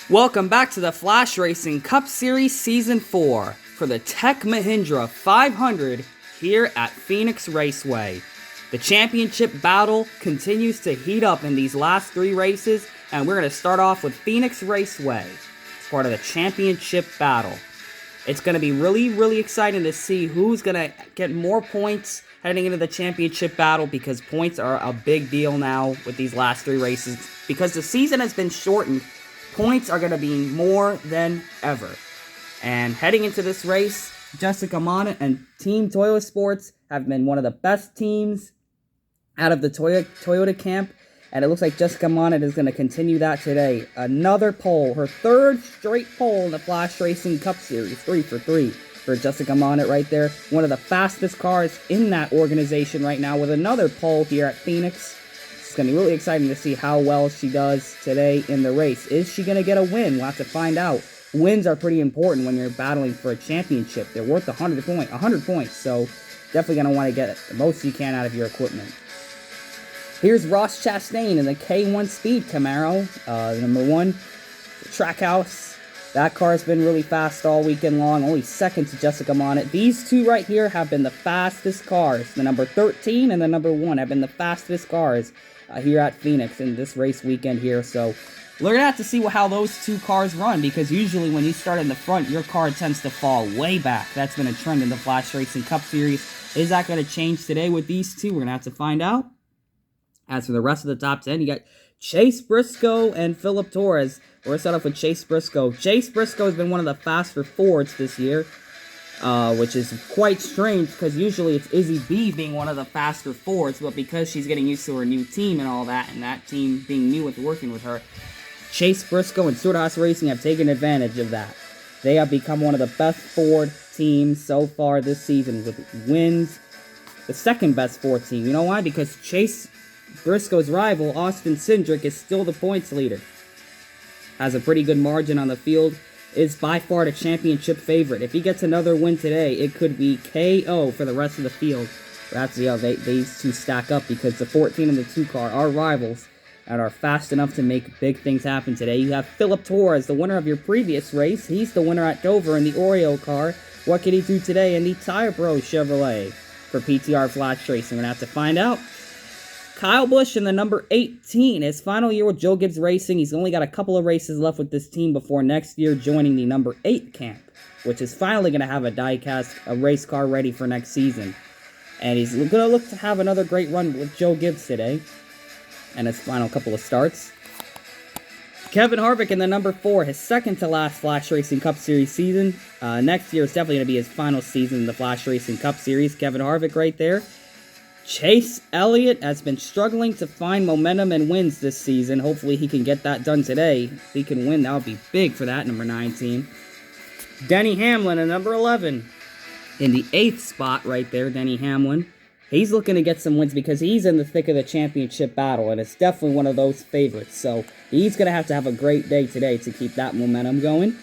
Welcome back to the Flashracing Cup Series Season 4 for the Tech Mahindra 500 here at Phoenix Raceway. The championship battle continues to heat up in these last three races, and we're going to start off with Phoenix Raceway as part of the championship battle. It's going to be really exciting to see who's going to get more points heading into the championship battle, because points are a big deal now with these last three races. Because the season has been shortened, points are going to be more than ever. And heading into this race, Jessica Mona and Team Toyota Sports have been one of the best teams out of the Toyota camp. And it looks like Jessica Mona is going to continue that today. Another pole, her third straight pole in the Flashracing Cup Series. 3 for 3 for Jessica Mona right there. One of the fastest cars in that organization right now with another pole here at Phoenix. It's going to be really exciting to see how well she does today in the race. Is she going to get a win? We'll have to find out. Wins are pretty important when you're battling for a championship. They're worth 100 points, so definitely going to want to get the most you can out of your equipment. Here's Ross Chastain in the K1 Speed Camaro, number 1, Trackhouse. That car's been really fast all weekend long, only second to Jessica Mona. These two right here have been the fastest cars. The number 13 and the number 1 have been the fastest cars here at Phoenix in this race weekend here. So we're going to have to see how those two cars run, because usually when you start in the front, your car tends to fall way back. That's been a trend in the Flashracing Cup Series. Is that going to change today with these two? We're going to have to find out. As for the rest of the top 10, you got Chase Briscoe and Philip Torres. We're going to start off with Chase Briscoe. Chase Briscoe has been one of the faster Fords this year, which is quite strange because usually it's Izzy B being one of the faster Fords, but because she's getting used to her new team and all that, and that team being new with working with her, Chase Briscoe and Stewart-Haas Racing have taken advantage of that. They have become one of the best Ford teams so far this season with wins. The second best Ford team. You know why? Because Chase Briscoe's rival, Austin Cindric, is still the points leader. Has a pretty good margin on the field. Is by far the championship favorite. If he gets another win today, it could be KO for the rest of the field. That's how these two stack up, because the 14 and the 2 car are rivals and are fast enough to make big things happen today. You have Philip Torres, the winner of your previous race. He's the winner at Dover in the Oreo car. What can he do today in the Tire Pro Chevrolet for PTR Flash Racing? We're going to have to find out. Kyle Busch in the number 18, his final year with Joe Gibbs Racing. He's only got a couple of races left with this team before next year joining the number 8 camp, which is finally going to have a diecast, a race car ready for next season. And he's going to look to have another great run with Joe Gibbs today and his final couple of starts. Kevin Harvick in the number 4, his second to last Flashracing Cup Series season. Next year is definitely going to be his final season in the Flashracing Cup Series. Kevin Harvick right there. Chase Elliott has been struggling to find momentum and wins this season. Hopefully he can get that done today. If he can win, that would be big for that number 9 team. Denny Hamlin at number 11. In the 8th spot right there, Denny Hamlin. He's looking to get some wins because he's in the thick of the championship battle, and it's definitely one of those favorites. So he's going to have a great day today to keep that momentum going.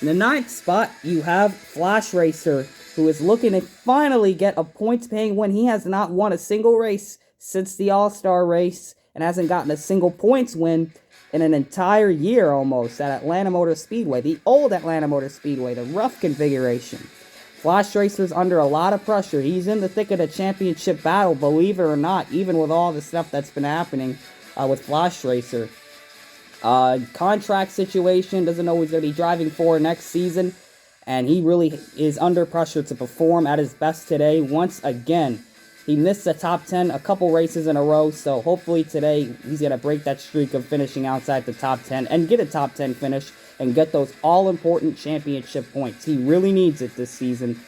In the 9th spot, you have Flash Racer, who is looking to finally get a points-paying win. He has not won a single race since the All-Star race and hasn't gotten a single points win in an entire year almost at Atlanta Motor Speedway, the old Atlanta Motor Speedway, the rough configuration. Flash Racer's under a lot of pressure. He's in the thick of the championship battle, believe it or not, even with all the stuff that's been happening with Flash Racer. Contract situation, doesn't know who he's going to be driving for next season. And he really is under pressure to perform at his best today. Once again, he missed the top 10 a couple races in a row. So hopefully today he's going to break that streak of finishing outside the top 10 and get a top 10 finish and get those all-important championship points. He really needs it this season.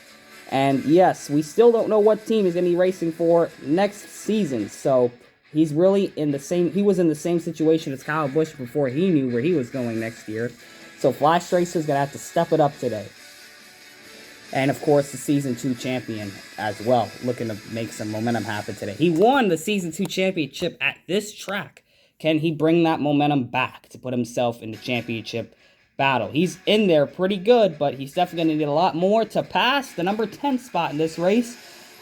And yes, we still don't know what team he's going to be racing for next season. So he's really in the same, he was in the same situation as Kyle Busch before he knew where he was going next year. So Flash Racer's going to have to step it up today. And, of course, the Season 2 champion as well, looking to make some momentum happen today. He won the Season 2 championship at this track. Can he bring that momentum back to put himself in the championship battle? He's in there pretty good, but he's definitely going to need a lot more to pass the number 10 spot in this race.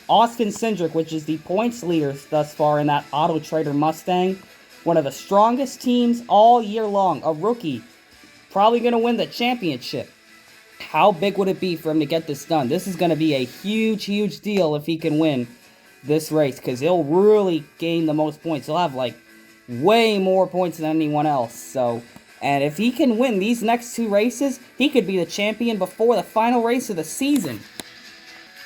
Austin Cindric, which is the points leader thus far in that Auto Trader Mustang. One of the strongest teams all year long. A rookie probably going to win the championship. How big would it be for him to get this done? This is going to be a huge, huge deal if he can win this race, because he'll really gain the most points. He'll have, like, way more points than anyone else. So, and if he can win these next 2 races, he could be the champion before the final race of the season,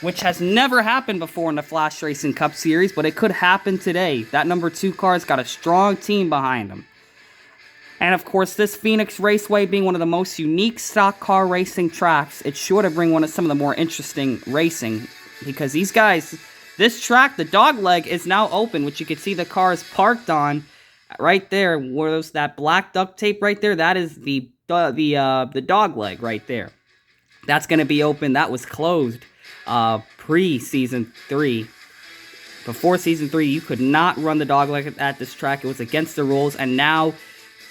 which has never happened before in the Flashracing Cup Series, but it could happen today. That number 2 car's got a strong team behind him. And of course, this Phoenix Raceway being one of the most unique stock car racing tracks, it's sure to bring some of the more interesting racing, because these guys, this track, the dog leg, is now open, which you can see the cars parked on right there. Where there's that black duct tape right there, that is the dog leg right there. That's going to be open. That was closed pre-Season 3. Before Season 3, you could not run the dog leg at this track. It was against the rules, and now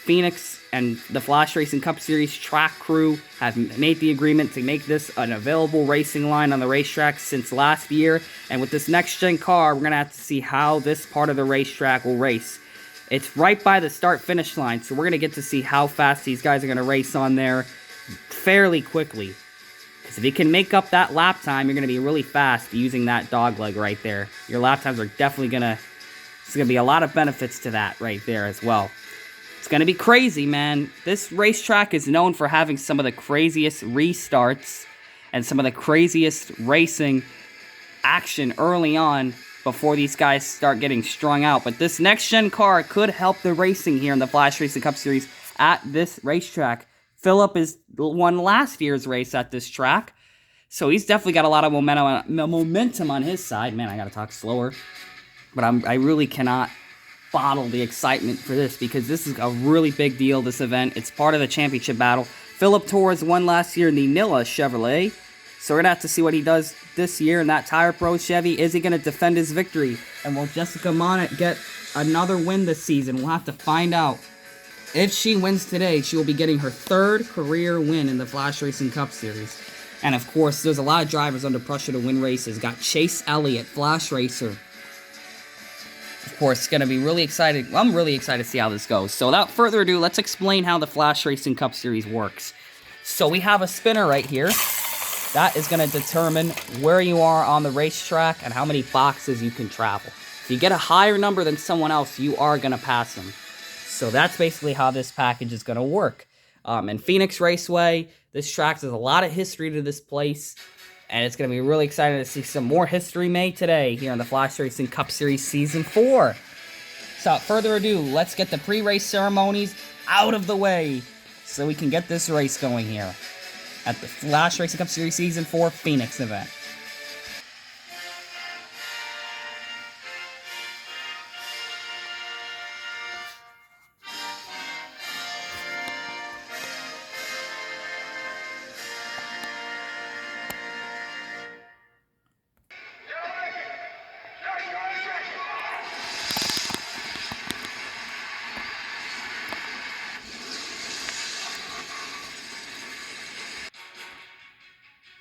Phoenix and the Flashracing Cup Series track crew have made the agreement to make this an available racing line on the racetrack since last year. And with this next-gen car, we're going to have to see how this part of the racetrack will race. It's right by the start-finish line, so we're going to get to see how fast these guys are going to race on there fairly quickly. Because if you can make up that lap time, you're going to be really fast using that dog leg right there. Your lap times are definitely going to... There's going to be a lot of benefits to that right there as well. It's going to be crazy, man. This racetrack is known for having some of the craziest restarts and some of the craziest racing action early on before these guys start getting strung out. But this next-gen car could help the racing here in the Flashracing Cup Series at this racetrack. Philip won last year's race at this track, so he's definitely got a lot of momentum on his side. Man, I got to talk slower. But I really cannot bottle the excitement for this, because this is a really big deal, this event. It's part of the championship battle. Philip Torres won last year in the Nilla Chevrolet, so we're going to have to see what he does this year in that Tire Pro Chevy. Is he going to defend his victory? And will Jessica Monnet get another win this season? We'll have to find out. If she wins today, she will be getting her 3rd career win in the Flashracing Cup Series. And of course, there's a lot of drivers under pressure to win races. Got Chase Elliott, Flash Racer. Of course, it's going to be really exciting. I'm really excited to see how this goes. So without further ado, let's explain how the Flashracing Cup Series works. So we have a spinner right here. That is going to determine where you are on the racetrack and how many boxes you can travel. If you get a higher number than someone else, you are going to pass them. So that's basically how this package is going to work. In Phoenix Raceway, this track has a lot of history to this place. And it's going to be really exciting to see some more history made today here in the Flashracing Cup Series Season 4. So without further ado, let's get the pre-race ceremonies out of the way so we can get this race going here at the Flashracing Cup Series Season 4 Phoenix event.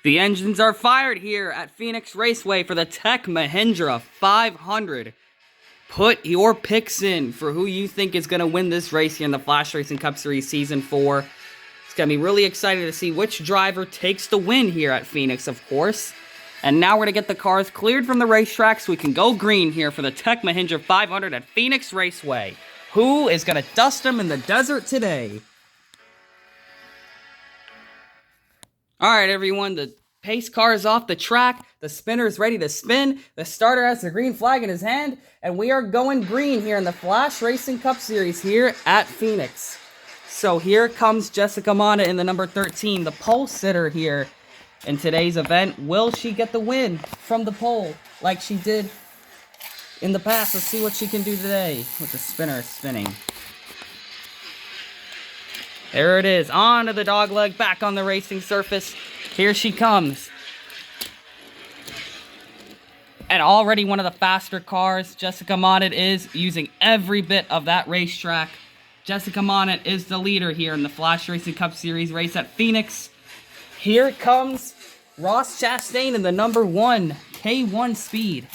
The engines are fired here at Phoenix Raceway for the Tech Mahindra 500. Put your picks in for who you think is going to win this race here in the Flashracing Cup Series Season 4. It's going to be really exciting to see which driver takes the win here at Phoenix, of course. And now we're going to get the cars cleared from the racetrack so we can go green here for the Tech Mahindra 500 at Phoenix Raceway. Who is going to dust them in the desert today? Alright everyone, the pace car is off the track, the spinner is ready to spin, the starter has the green flag in his hand, and we are going green here in the Flashracing Cup Series here at Phoenix. So here comes Jessica Monnet in the number 13, the pole sitter here in today's event. Will she get the win from the pole like she did in the past? Let's see what she can do today with the spinner spinning. There it is, onto the dogleg, back on the racing surface. Here she comes. And already one of the faster cars. Jessica Monnet is using every bit of that racetrack. Jessica Monnet is the leader here in the Flashracing Cup Series race at Phoenix. Here comes Ross Chastain in the number 1 K1 Speed.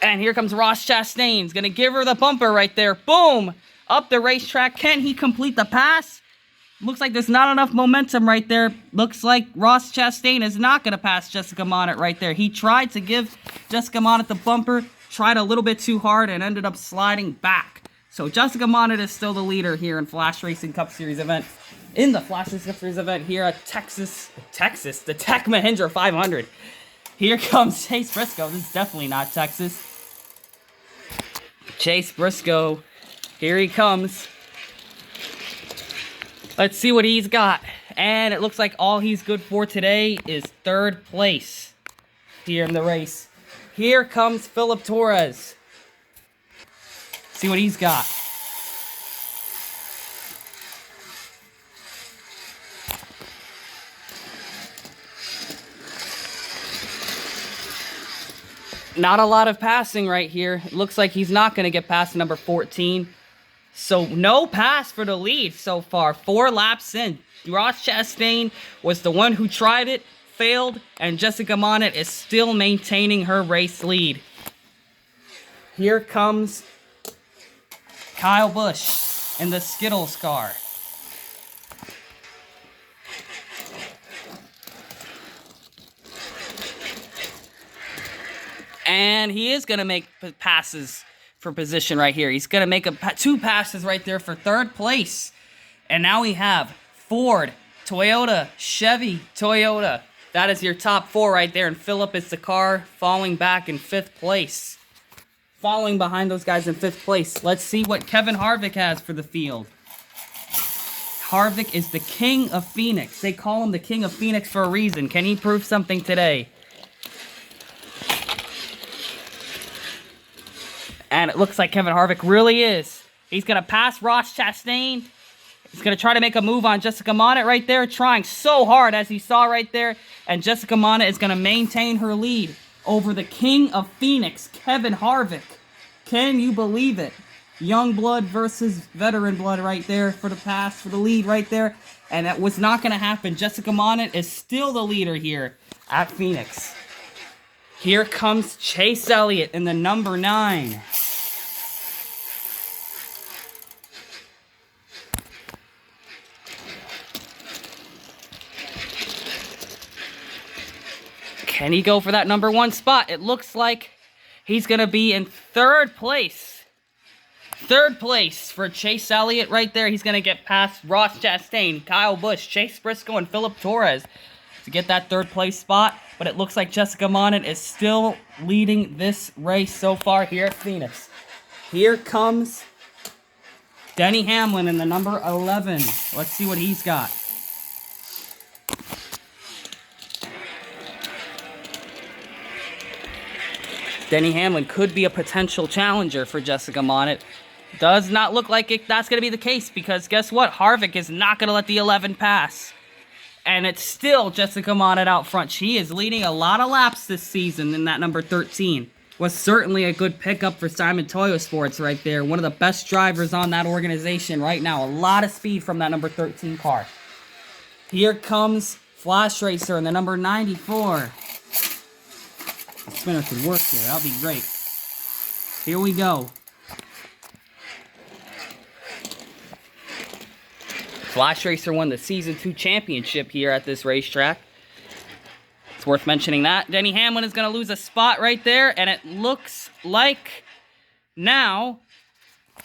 And here comes Ross Chastain's going to give her the bumper right there. Boom! Up the racetrack. Can he complete the pass? Looks like there's not enough momentum right there. Looks like Ross Chastain is not going to pass Jessica Monnet right there. He tried to give Jessica Monnet the bumper, tried a little bit too hard, and ended up sliding back. So Jessica Monnet is still the leader here in Flashracing Cup Series event. In the Flashracing Cup Series event here at Texas, the Tech Mahindra 500. Here comes Chase Briscoe. This is definitely not Texas. Chase Briscoe, here he comes. Let's see what he's got. And it looks like all he's good for today is 3rd place here in the race. Here comes Philip Torres. See what he's got. Not a lot of passing right here. It looks like he's not going to get past number 14. So no pass for the lead so far. 4 laps in. Ross Chastain was the one who tried it, failed, and Jessica Monnet is still maintaining her race lead. Here comes Kyle Busch in the Skittles car. And he is going to make passes for position right here. He's going to make 2 passes right there for 3rd place. And now we have Ford, Toyota, Chevy, Toyota. That is your top 4 right there. And Philip is the car falling back in 5th place. Following behind those guys in 5th place. Let's see what Kevin Harvick has for the field. Harvick is the king of Phoenix. They call him the king of Phoenix for a reason. Can he prove something today? And it looks like Kevin Harvick really is. He's going to pass Ross Chastain. He's going to try to make a move on Jessica Monnet right there. Trying so hard, as you saw right there. And Jessica Monnet is going to maintain her lead over the king of Phoenix, Kevin Harvick. Can you believe it? Young blood versus veteran blood right there for the pass, for the lead right there. And that was not going to happen. Jessica Monnet is still the leader here at Phoenix. Here comes Chase Elliott in the number 9. Can he go for that number 1 spot? It looks like he's going to be in 3rd place. 3rd place for Chase Elliott right there. He's going to get past Ross Chastain, Kyle Busch, Chase Briscoe, and Philip Torres to get that 3rd place spot. But it looks like Jessica Monnet is still leading this race so far here at Phoenix. Here comes Denny Hamlin in the number 11. Let's see what he's got. Denny Hamlin could be a potential challenger for Jessica Monnet. Does not look like that's going to be the case, because guess what? Harvick is not going to let the 11 pass. And it's still Jessica Monnet out front. She is leading a lot of laps this season in that number 13. Was certainly a good pickup for Simon Toyo Sports right there. One of the best drivers on that organization right now. A lot of speed from that number 13 car. Here comes Flash Racer in the number 94. The spinner could work here. That'll be great. Here we go. Flash Racer won the Season 2 championship here at this racetrack. It's worth mentioning that. Denny Hamlin is going to lose a spot right there, and it looks like now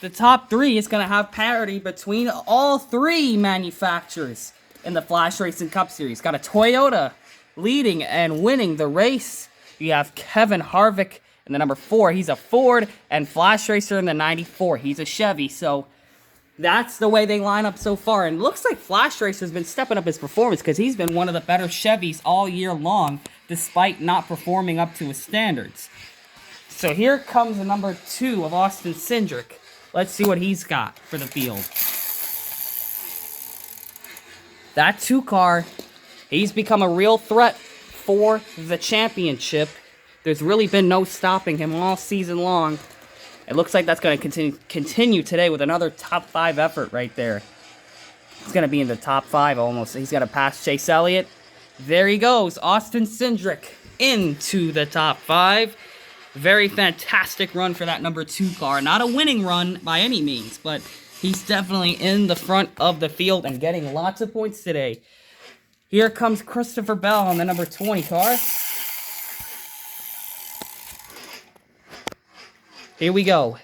the top 3 is going to have parity between all 3 manufacturers in the Flash Racing Cup Series. Got a Toyota leading and winning the race. You have Kevin Harvick in the number 4. He's a Ford, and Flash Racer in the 94. He's a Chevy, so that's the way they line up so far. And it looks like Flash Racer has been stepping up his performance, because he's been one of the better Chevys all year long, despite not performing up to his standards. So here comes the number 2 of Austin Cindric. Let's see what he's got for the field. That 2 car, he's become a real threat for the championship. There's really been no stopping him all season long. It looks like that's going to continue today with another top 5 effort right there. He's going to be in the top 5 almost. He's going to pass Chase Elliott. There he goes. Austin Cindric into the top 5. Very fantastic run for that number 2 car. Not a winning run by any means, but he's definitely in the front of the field and getting lots of points today. Here comes Christopher Bell on the number 20 car. Here we go.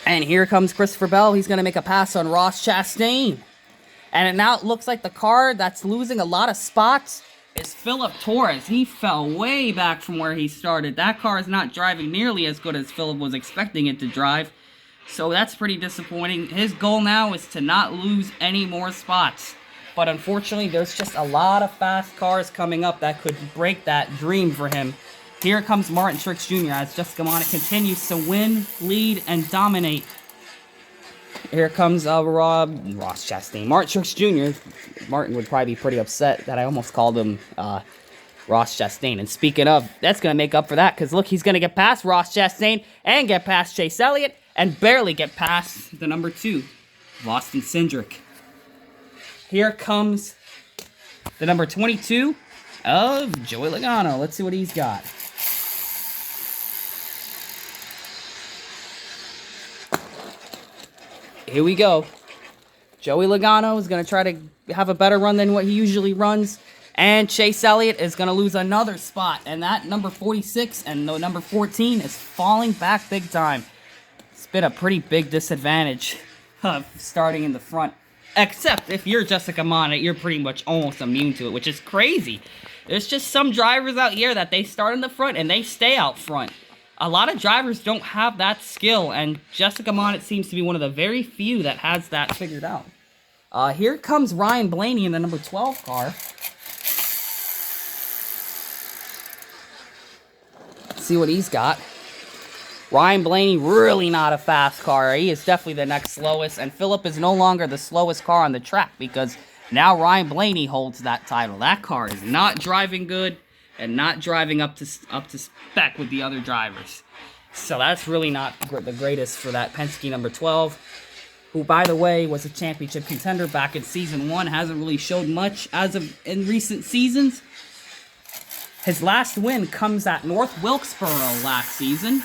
And here comes Christopher Bell. He's going to make a pass on Ross Chastain. And now it looks like the car that's losing a lot of spots is Philip Torres. He fell way back from where he started. That car is not driving nearly as good as Philip was expecting it to drive. So that's pretty disappointing. His goal now is to not lose any more spots. But unfortunately, there's just a lot of fast cars coming up that could break that dream for him. Here comes Martin Truex Jr. as Jessica Monett continues to win, lead, and dominate. Here comes Ross Chastain. Martin Truex Jr. Martin would probably be pretty upset that I almost called him Ross Chastain. And speaking of, that's going to make up for that, because look, he's going to get past Ross Chastain and get past Chase Elliott and barely get past the number 2, Austin Cindric. Here comes the number 22 of Joey Logano. Let's see what he's got. Here we go. Joey Logano is going to try to have a better run than what he usually runs. And Chase Elliott is going to lose another spot. And that number 46 and the number 14 is falling back big time. It's been a pretty big disadvantage starting in the front. Except if you're Jessica Monett, you're pretty much almost immune to it, which is crazy. There's just some drivers out here that they start in the front and they stay out front. A lot of drivers don't have that skill, and Jessica Monett seems to be one of the very few that has that figured out. Here comes Ryan Blaney in the number 12 car. Let's see what he's got. Ryan Blaney, really not a fast car. He is definitely the next slowest, and Philip is no longer the slowest car on the track because now Ryan Blaney holds that title. That car is not driving good and not driving up to spec with the other drivers. So that's really not the greatest for that Penske number 12, who, by the way, was a championship contender back in Season 1. Hasn't really showed much as of in recent seasons. His last win comes at North Wilkesboro last season.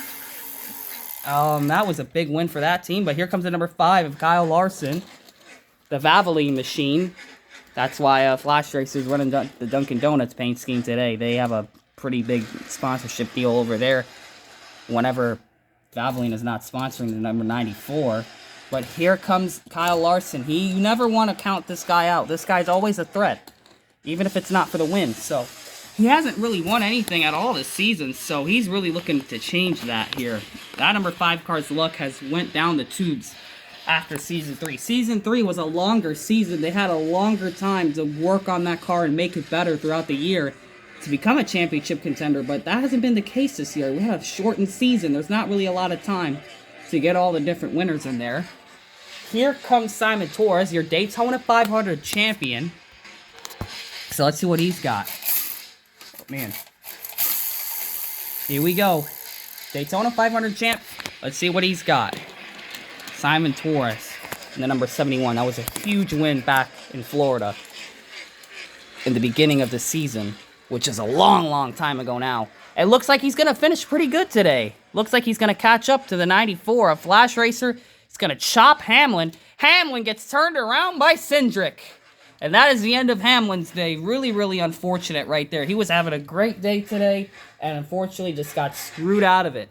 That was a big win for that team, but here comes the number 5 of Kyle Larson, the Valvoline machine. That's why Flash Racers running the Dunkin' Donuts paint scheme today. They have a pretty big sponsorship deal over there whenever Valvoline is not sponsoring the number 94. But here comes Kyle Larson. You never want to count this guy out. This guy's always a threat, even if it's not for the win. So he hasn't really won anything at all this season, so he's really looking to change that here. That number 5 car's luck has went down the tubes after Season 3. Season 3 was a longer season. They had a longer time to work on that car and make it better throughout the year to become a championship contender, but that hasn't been the case this year. We had a shortened season. There's not really a lot of time to get all the different winners in there. Here comes Simon Torres, your Daytona 500 champion. So let's see what he's got. Oh, man. Here we go. Daytona 500 champ. Let's see what he's got. Simon Torres in the number 71. That was a huge win back in Florida in the beginning of the season, which is a long, long time ago now. It looks like he's going to finish pretty good today. Looks like he's going to catch up to the 94 of Flash Racer. He's going to chop Hamlin. Hamlin gets turned around by Cindric. And that is the end of Hamlin's day. Really, really unfortunate right there. He was having a great day today and unfortunately just got screwed out of it.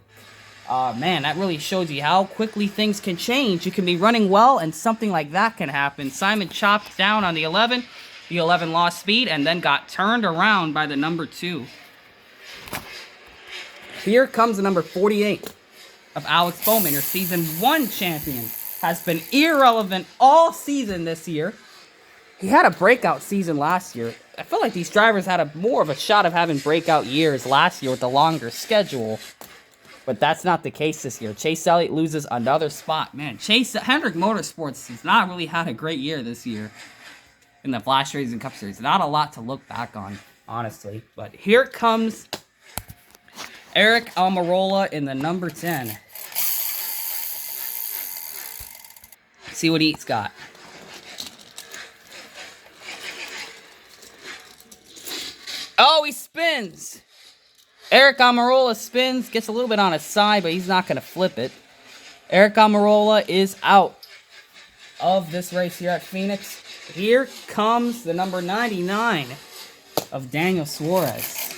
Man, that really shows you how quickly things can change. You can be running well, and something like that can happen. Simon chopped down on the 11. The 11 lost speed, and then got turned around by the number 2. Here comes the number 48 of Alex Bowman, your Season 1 champion. Has been irrelevant all season this year. He had a breakout season last year. I feel like these drivers had more of a shot of having breakout years last year with the longer schedule. But that's not the case this year. Chase Elliott loses another spot. Man, Hendrick Motorsports has not really had a great year this year in the Flashracing Cup Series. Not a lot to look back on, honestly. But here comes Eric Almirola in the number 10. See what he's got. he spins. Eric Almirola spins, gets a little bit on his side, but he's not going to flip it. Eric Almirola is out of this race here at Phoenix. Here comes the number 99 of Daniel Suarez.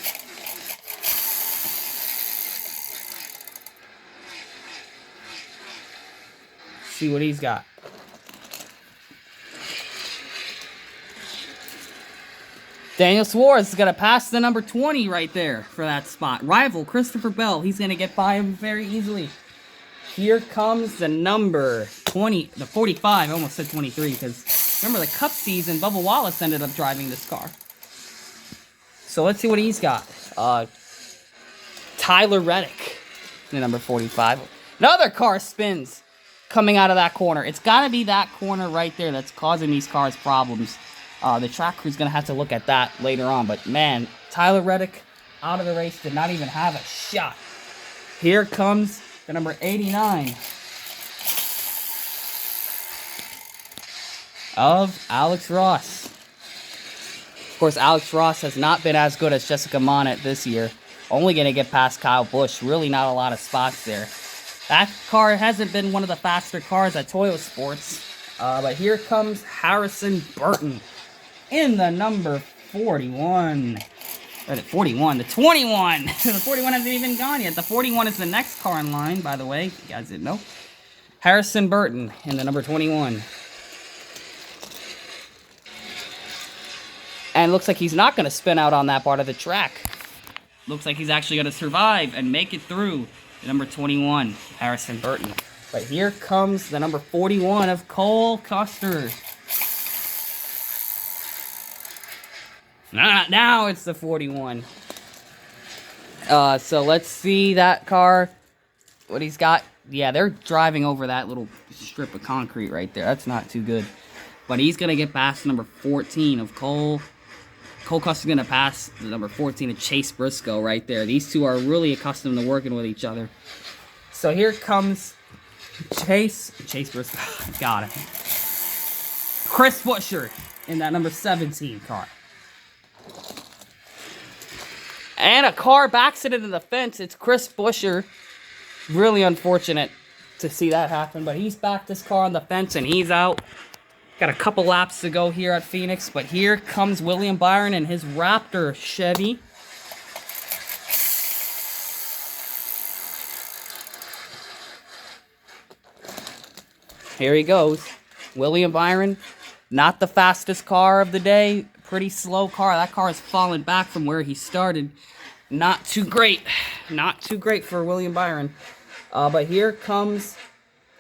See what he's got. Daniel Suarez is going to pass the number 20 right there for that spot. Rival Christopher Bell, he's going to get by him very easily. Here comes the number 20, the 45, I almost said 23, because remember the Cup season, Bubba Wallace ended up driving this car. So let's see what he's got. Tyler Reddick, the number 45. Another car spins coming out of that corner. It's got to be that corner right there that's causing these cars problems. The track crew's going to have to look at that later on. But, man, Tyler Reddick out of the race, did not even have a shot. Here comes the number 89 of Alex Ross. Of course, Alex Ross has not been as good as Jessica Monnet this year. Only going to get past Kyle Busch. Really not a lot of spots there. That car hasn't been one of the faster cars at Toyo Sports. But here comes Harrison Burton in the number 41. Or the 41, the 21. The 41 hasn't even gone yet. The 41 is the next car in line, by the way. You guys didn't know. Harrison Burton in the number 21. And looks like he's not going to spin out on that part of the track. Looks like he's actually going to survive and make it through the number 21, Harrison Burton. But here comes the number 41 of Cole Custer. Now it's the 41. So let's see that car. What he's got. Yeah, they're driving over that little strip of concrete right there. That's not too good. But he's going to get past number 14 of Cole. Cole Custer's going to pass the number 14 of Chase Briscoe right there. These two are really accustomed to working with each other. So here comes Chase Briscoe. Got it. Chris Buescher in that number 17 car. And a car backs it into the fence. It's Chris Buescher. Really unfortunate to see that happen. But he's backed this car on the fence and he's out. Got a couple laps to go here at Phoenix. But here comes William Byron and his Raptor Chevy. Here he goes. William Byron. Not the fastest car of the day. Pretty slow car. That car has fallen back from where he started. Not too great. Not too great for William Byron. But here comes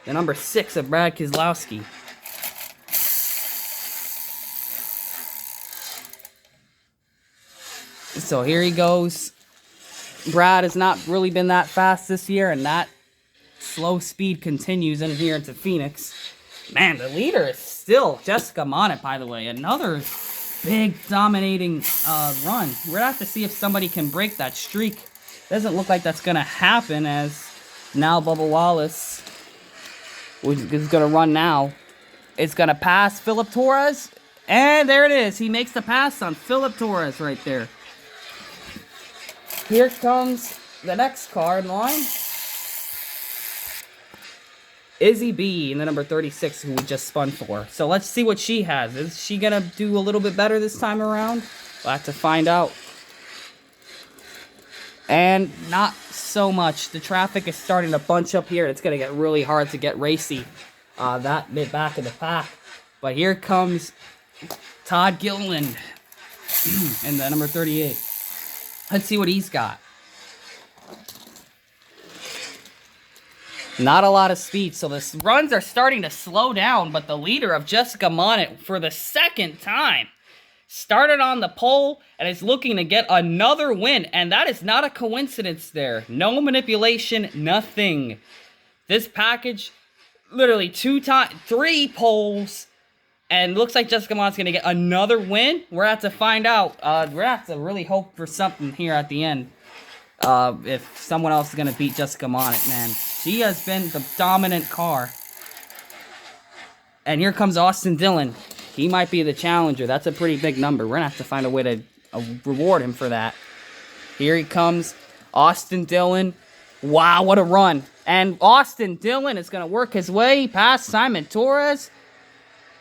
the number 6 of Brad Keselowski. So here he goes. Brad has not really been that fast this year, and that slow speed continues in here into Phoenix. Man, the leader is still Jessica Monnet, by the way. Another big dominating run. We're going to have to see if somebody can break that streak. Doesn't look like that's going to happen, as now Bubba Wallace, which is going to run now, is going to pass Philip Torres. And there it is. He makes the pass on Philip Torres right there. Here comes the next car in line. Izzy B in the number 36, who we just spun for. So let's see what she has. Is she going to do a little bit better this time around? We'll have to find out. And not so much. The traffic is starting to bunch up here. It's going to get really hard to get racy that bit back in the pack. But here comes Todd Gilliland in the number 38. Let's see what he's got. Not a lot of speed, so the runs are starting to slow down, but the leader of Jessica Monnet, for the second time, started on the pole and is looking to get another win, and that is not a coincidence there. No manipulation, nothing. This package, literally 3 poles, and looks like Jessica Monnet's going to get another win. We're going to have to find out. We're going to have to really hope for something here at the end. If someone else is going to beat Jessica Monnet, man. She has been the dominant car. And here comes Austin Dillon. He might be the challenger. That's a pretty big number. We're going to have to find a way to reward him for that. Here he comes, Austin Dillon. Wow, what a run. And Austin Dillon is going to work his way past Simon Torres.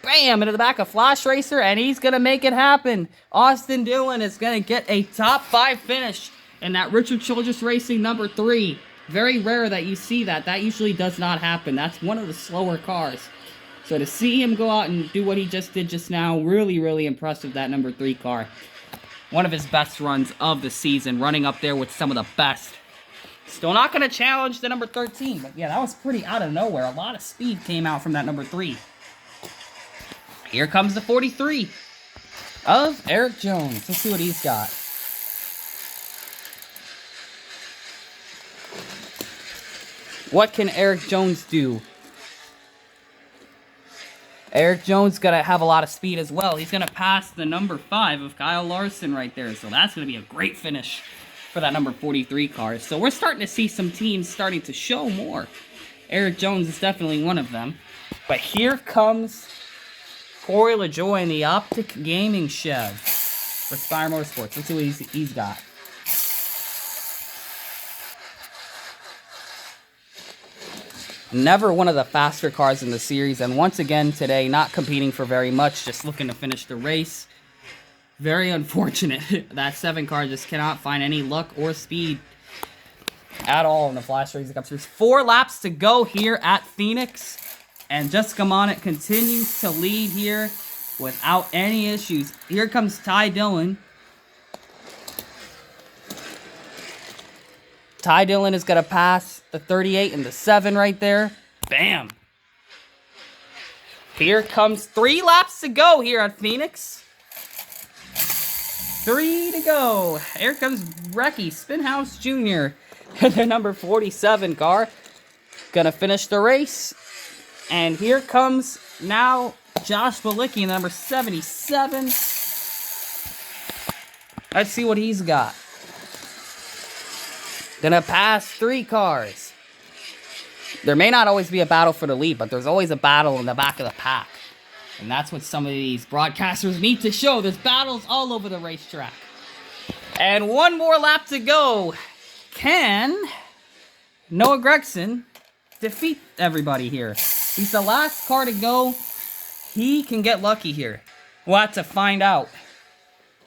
Bam, into the back of Flash Racer, and he's going to make it happen. Austin Dillon is going to get a top 5 finish in that Richard Childress Racing number 3. Very rare that you see that. That usually does not happen. That's one of the slower cars. So to see him go out and do what he just did just now, really, really impressive, that number 3 car. One of his best runs of the season, running up there with some of the best. Still not going to challenge the number 13, but yeah, that was pretty out of nowhere. A lot of speed came out from that number 3. Here comes the 43 of Eric Jones. Let's see what he's got. What can Eric Jones do? Eric Jones going to have a lot of speed as well. He's going to pass the number 5 of Kyle Larson right there. So that's going to be a great finish for that number 43 car. So we're starting to see some teams starting to show more. Eric Jones is definitely one of them. But here comes Corey LaJoy in the Optic Gaming Chev for Spire Motorsports. Let's see what he's got. Never one of the faster cars in the series, and once again today, not competing for very much, just looking to finish the race. Very unfortunate. That 7 car just cannot find any luck or speed at all in the Flashracing Cup. There's 4 laps to go here at Phoenix. And Jessica Monnet continues to lead here without any issues. Here comes Ty Dillon. Ty Dillon is going to pass the 38 and the 7 right there. Bam. Here comes 3 laps to go here at Phoenix. 3 to go. Here comes Recky Spinhouse Jr. The number 47 car. Going to finish the race. And here comes now Josh Balicki in the number 77. Let's see what he's got. Gonna pass 3 cars. There may not always be a battle for the lead, but there's always a battle in the back of the pack. And that's what some of these broadcasters need to show. There's battles all over the racetrack. And 1 more lap to go. Can Noah Gregson defeat everybody here? He's the last car to go. He can get lucky here. We'll have to find out.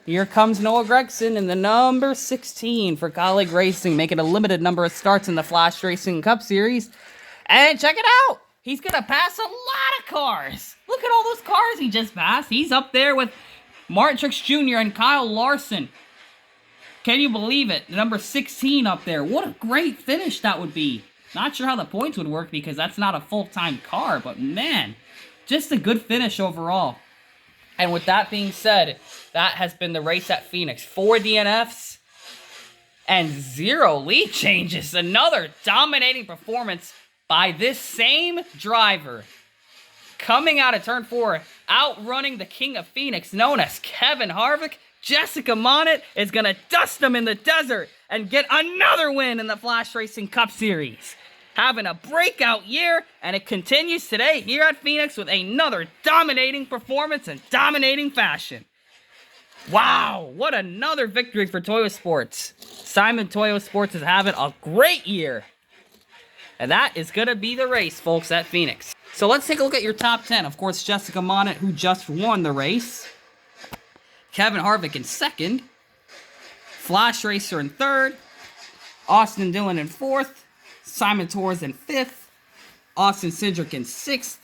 Here comes Noah Gregson in the number 16 for Colleague Racing, making a limited number of starts in the Flashracing Cup Series. And check it out. He's going to pass a lot of cars. Look at all those cars he just passed. He's up there with Martin Truex Jr. and Kyle Larson. Can you believe it? Number 16 up there. What a great finish that would be. Not sure how the points would work because that's not a full-time car, but man, just a good finish overall. And with that being said, that has been the race at Phoenix. 4 DNFs and 0 lead changes. Another dominating performance by this same driver. Coming out of turn 4, outrunning the king of Phoenix, known as Kevin Harvick. Jessica Monnet is going to dust him in the desert and get another win in the Flashracing Cup Series. Having a breakout year, and it continues today here at Phoenix with another dominating performance in dominating fashion. Wow, what another victory for Toyo Sports. Simon Toyo Sports is having a great year. And that is going to be the race, folks, at Phoenix. So let's take a look at your top 10. Of course, Jessica Monnet, who just won the race. Kevin Harvick in 2nd. Flash Racer in 3rd. Austin Dillon in 4th. Simon Torres in 5th. Austin Cindric in 6th.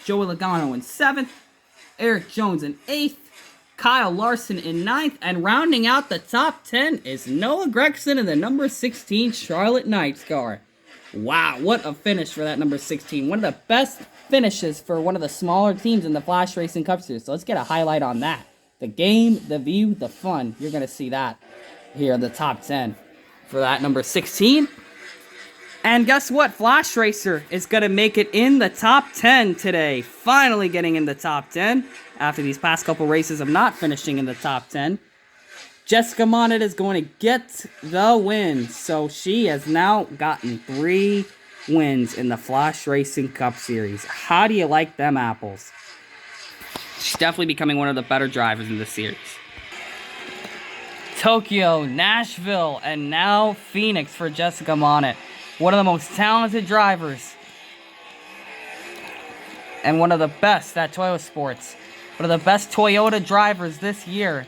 Joey Logano in 7th. Eric Jones in 8th. Kyle Larson in 9th. And rounding out the top 10 is Noah Gregson in the number 16 Charlotte Knights car. Wow, what a finish for that number 16. One of the best finishes for one of the smaller teams in the Flashracing Cup Series. So let's get a highlight on that. The game, the view, the fun. You're going to see that here in the top 10 for that number 16. And guess what? Flash Racer is going to make it in the top 10 today. Finally getting in the top 10 after these past couple races of not finishing in the top 10. Jessica Monnet is going to get the win. So she has now gotten 3 wins in the Flashracing Cup Series. How do you like them apples? She's definitely becoming one of the better drivers in the series. Tokyo, Nashville, and now Phoenix for Jessica Monett. One of the most talented drivers. And one of the best at Toyota Sports. One of the best Toyota drivers this year.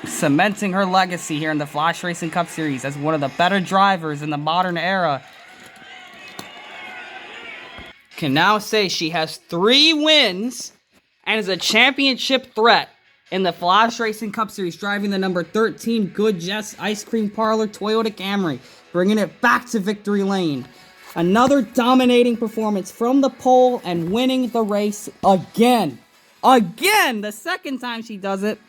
Cementing her legacy here in the Flashracing Cup Series as one of the better drivers in the modern era. Can now say she has 3 wins and is a championship threat in the Flashracing Cup Series, driving the number 13 Good Jess Ice Cream Parlor Toyota Camry, bringing it back to victory lane. Another dominating performance from the pole and winning the race again. Again! The second time she does it.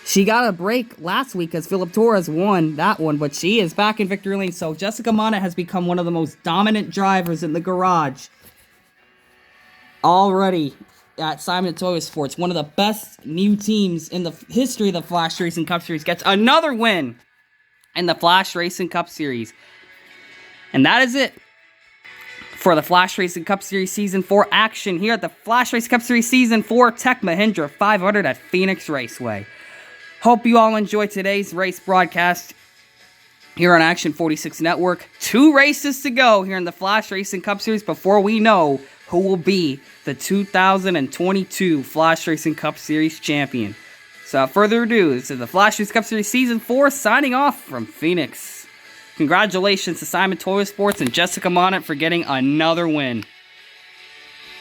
She got a break last week as Philip Torres won that one, but she is back in victory lane. So Jessica Monett has become one of the most dominant drivers in the garage already at Simon Toyota Sports. One of the best new teams in the history of the Flashracing Cup Series gets another win in the Flashracing Cup Series. And that is it for the Flashracing Cup Series Season 4 action here at the Flashracing Cup Series Season 4 Tech Mahindra 500 at Phoenix Raceway. Hope you all enjoyed today's race broadcast here on Action 46 Network. 2 races to go here in the Flashracing Cup Series before we know who will be the 2022 Flashracing Cup Series champion. So without further ado, this is the Flashracing Cup Series Season 4 signing off from Phoenix. Congratulations to Simon Toyota Sports and Jessica Monett for getting another win.